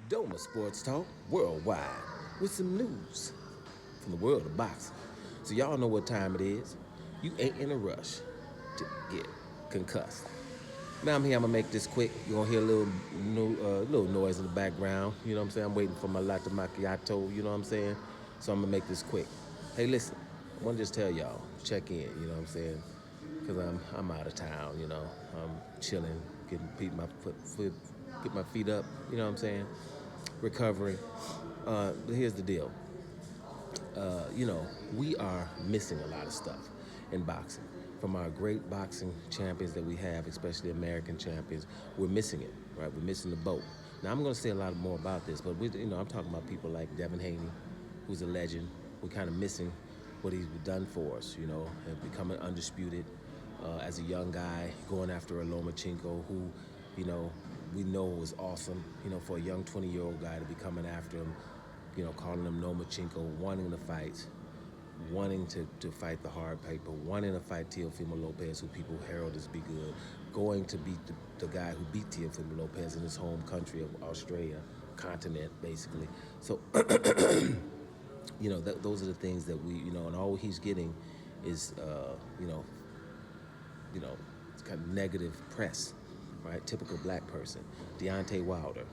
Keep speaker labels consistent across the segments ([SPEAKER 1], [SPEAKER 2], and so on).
[SPEAKER 1] Doma Sports Talk worldwide with some news from the world of boxing. So y'all know what time it is. You ain't in a rush to get concussed. Now I'm here. I'm gonna make this quick. You're gonna hear a little noise in the background. You know what I'm saying? I'm waiting for my latte macchiato. You know what I'm saying? So I'm gonna make this quick. Hey, listen. I want to just tell y'all, check in. You know what I'm saying? Because I'm out of town. I'm chilling, get my feet up. You know what I'm saying? Recovering. But here's the deal. We are missing a lot of stuff in boxing. From our great boxing champions that we have, especially American champions, we're missing it, right? We're missing the boat. Now, I'm going to say a lot more about this, but I'm talking about people like Devin Haney, who's a legend. We're kind of missing what he's done for us, and becoming undisputed as a young guy, going after a Lomachenko who, we know was awesome, for a young 20-year-old guy to be coming after him, calling him Lomachenko, wanting to fight, wanting to fight the hard paper, wanting to fight Teofimo Lopez, who people herald as be good, going to beat the guy who beat Teofimo Lopez in his home country of Australia, continent, basically. So, those are the things that we, and all he's getting is, it's kind of negative press, right? Typical black person. Deontay Wilder,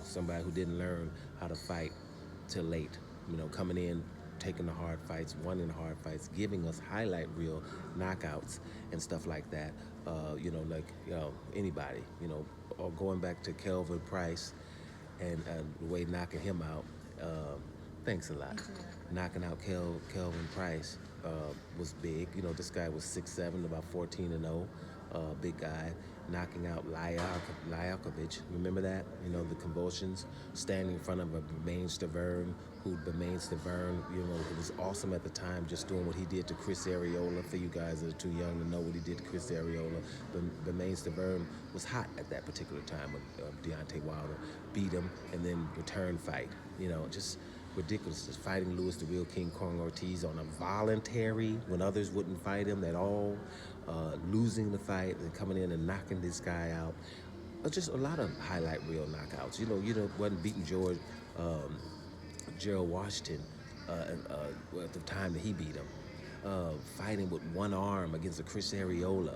[SPEAKER 1] somebody who didn't learn how to fight till late, coming in, taking the hard fights, winning the hard fights, giving us highlight reel knockouts and stuff like that. Anybody, or going back to Kelvin Price and the way knocking him out. Thanks a lot. Knocking out Kelvin Price was big. This guy was 6'7", about 14-0. Big guy, knocking out Lyakovich. Remember that? The convulsions, standing in front of a Bermain Stavern, who it was awesome at the time, just doing what he did to Chris Arreola. For you guys that are too young to know what he did to Chris Arreola, Bermain Stavern was hot at that particular time when Deontay Wilder beat him and then return fight. Just ridiculous. Just fighting Louis the Real King Kong Ortiz on a voluntary when others wouldn't fight him at all, losing the fight and coming in and knocking this guy out. Just a lot of highlight reel knockouts. Wasn't beating Gerald Washington at the time that he beat him. Fighting with one arm against a Chris Arreola,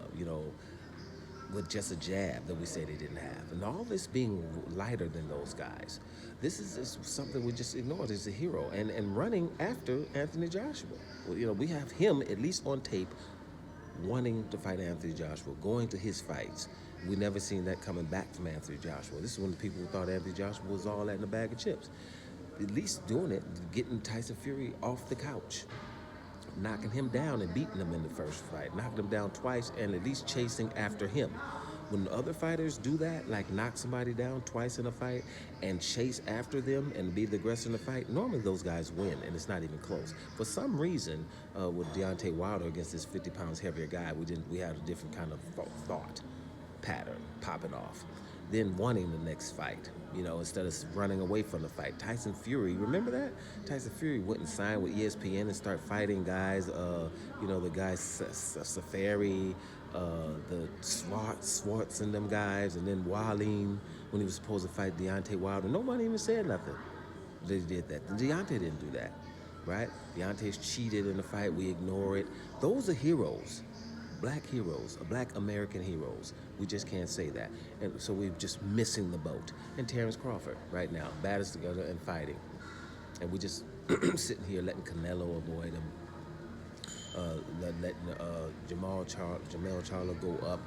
[SPEAKER 1] with just a jab that we said he didn't have. And all this being lighter than those guys. This is just something we just ignored as a hero. And running after Anthony Joshua. Well, we have him at least on tape wanting to fight Anthony Joshua, going to his fights. We never seen that coming back from Anthony Joshua. This is when the people thought Anthony Joshua was all that in a bag of chips. At least doing it, getting Tyson Fury off the couch, knocking him down and beating him in the first fight, knocking him down twice and at least chasing after him. When other fighters do that, like knock somebody down twice in a fight and chase after them and be the aggressor in the fight, normally those guys win and it's not even close. For some reason, with Deontay Wilder against this 50 pounds heavier guy, we had a different kind of thought pattern popping off. Then wanting the next fight, instead of running away from the fight. Tyson Fury, remember that? Tyson Fury went and signed with ESPN and started fighting guys, the guys Safari, the Swartz and them guys, and then Wallin when he was supposed to fight Deontay Wilder. Nobody even said nothing. They did that. Deontay didn't do that, right? Deontay's cheated in the fight. We ignore it. Those are heroes. Black heroes, Black American heroes. We just can't say that. And so we're just missing the boat. And Terence Crawford right now, batters together and fighting. And we just sitting here letting Canelo avoid him. Letting Jamel Charlo go up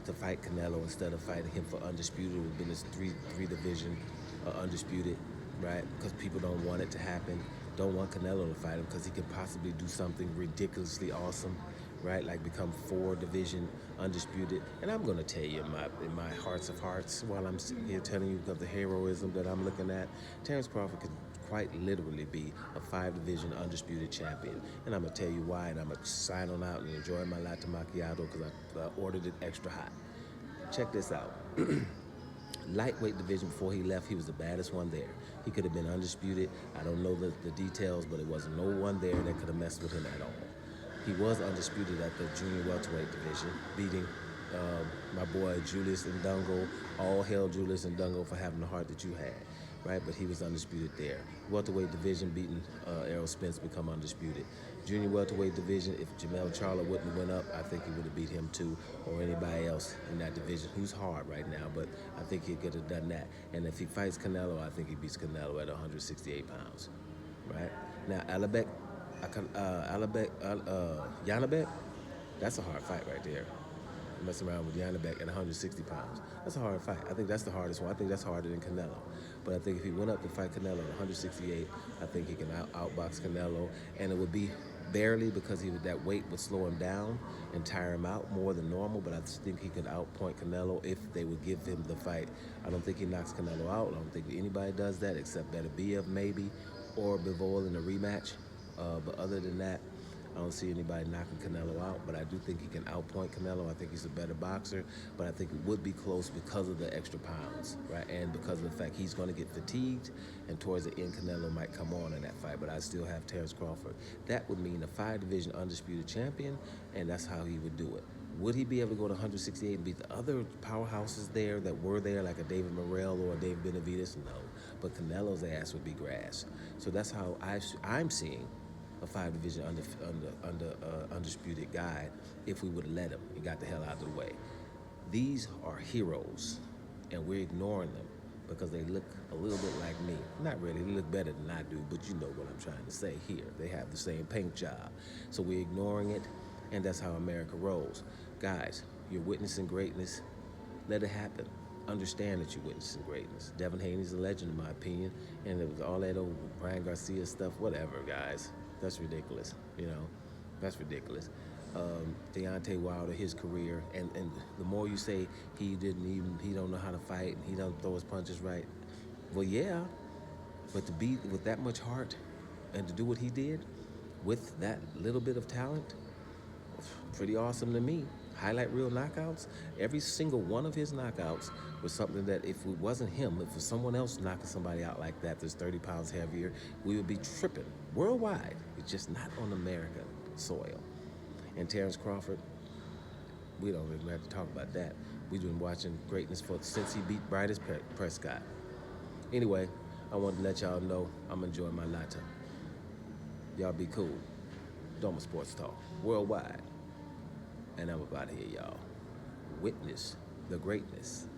[SPEAKER 1] to fight Canelo instead of fighting him for undisputed. It would have been his three division undisputed, right? Because people don't want it to happen. Don't want Canelo to fight him because he could possibly do something ridiculously awesome, right? Like become 4 division undisputed. And I'm going to tell you in my hearts of hearts, while I'm sitting here telling you of the heroism that I'm looking at, Terence Crawford could quite literally be a 5 division undisputed champion. And I'm going to tell you why, and I'm going to sign on out and enjoy my latte macchiato because I ordered it extra hot. Check this out. Lightweight division before he left, he was the baddest one there. He could have been undisputed. I don't know the details, but it wasn't no one there that could have messed with him at all. He was undisputed at the junior welterweight division, beating my boy Julius Ndungo. All hail Julius Ndungo for having the heart that you had, right? But he was undisputed there. Welterweight division beating Errol Spence become undisputed. Junior welterweight division, if Jamel Charlo wouldn't have went up, I think he would have beat him too, or anybody else in that division who's hard right now. But I think he could have done that. And if he fights Canelo, I think he beats Canelo at 168 pounds, right? Now Yanabek, that's a hard fight right there. Messing around with Yanabek at 160 pounds. That's a hard fight. I think that's the hardest one. I think that's harder than Canelo. But I think if he went up to fight Canelo at 168, I think he can outbox Canelo. And it would be barely because that weight would slow him down and tire him out more than normal. But I think he could outpoint Canelo if they would give him the fight. I don't think he knocks Canelo out. I don't think anybody does that except Beterbiev maybe or Bivol in a rematch. But other than that, I don't see anybody knocking Canelo out, but I do think he can outpoint Canelo. I think he's a better boxer, but I think it would be close because of the extra pounds, right? And because of the fact he's going to get fatigued, and towards the end, Canelo might come on in that fight, but I still have Terence Crawford. That would mean a 5-division undisputed champion, and that's how he would do it. Would he be able to go to 168 and beat the other powerhouses there that were there, like a David Morrell or a David Benavidez? No, but Canelo's ass would be grass. So that's how I'm seeing a 5-division undisputed guy if we would have let him and got the hell out of the way. These are heroes, and we're ignoring them because they look a little bit like me. Not really, they look better than I do, but you know what I'm trying to say here. They have the same paint job. So we're ignoring it, and that's how America rolls. Guys, you're witnessing greatness. Let it happen. Understand that you're witnessing greatness. Devin Haney's a legend, in my opinion, and it was all that old Brian Garcia stuff, whatever, guys. That's ridiculous, you know. That's ridiculous. Deontay Wilder, his career, and the more you say he don't know how to fight, and he don't throw his punches right. Well, yeah, but to be with that much heart and to do what he did with that little bit of talent, pretty awesome to me. Highlight reel knockouts. Every single one of his knockouts was something that if it wasn't him, if it was someone else knocking somebody out like that that's 30 pounds heavier, we would be tripping worldwide. It's just not on American soil. And Terence Crawford, we don't even have to talk about that. We've been watching greatness since he beat Bryce Prescott. Anyway, I wanted to let y'all know I'm enjoying my latte. Y'all be cool. Doma Sports Talk, worldwide. And I'm about here, y'all. Witness the greatness.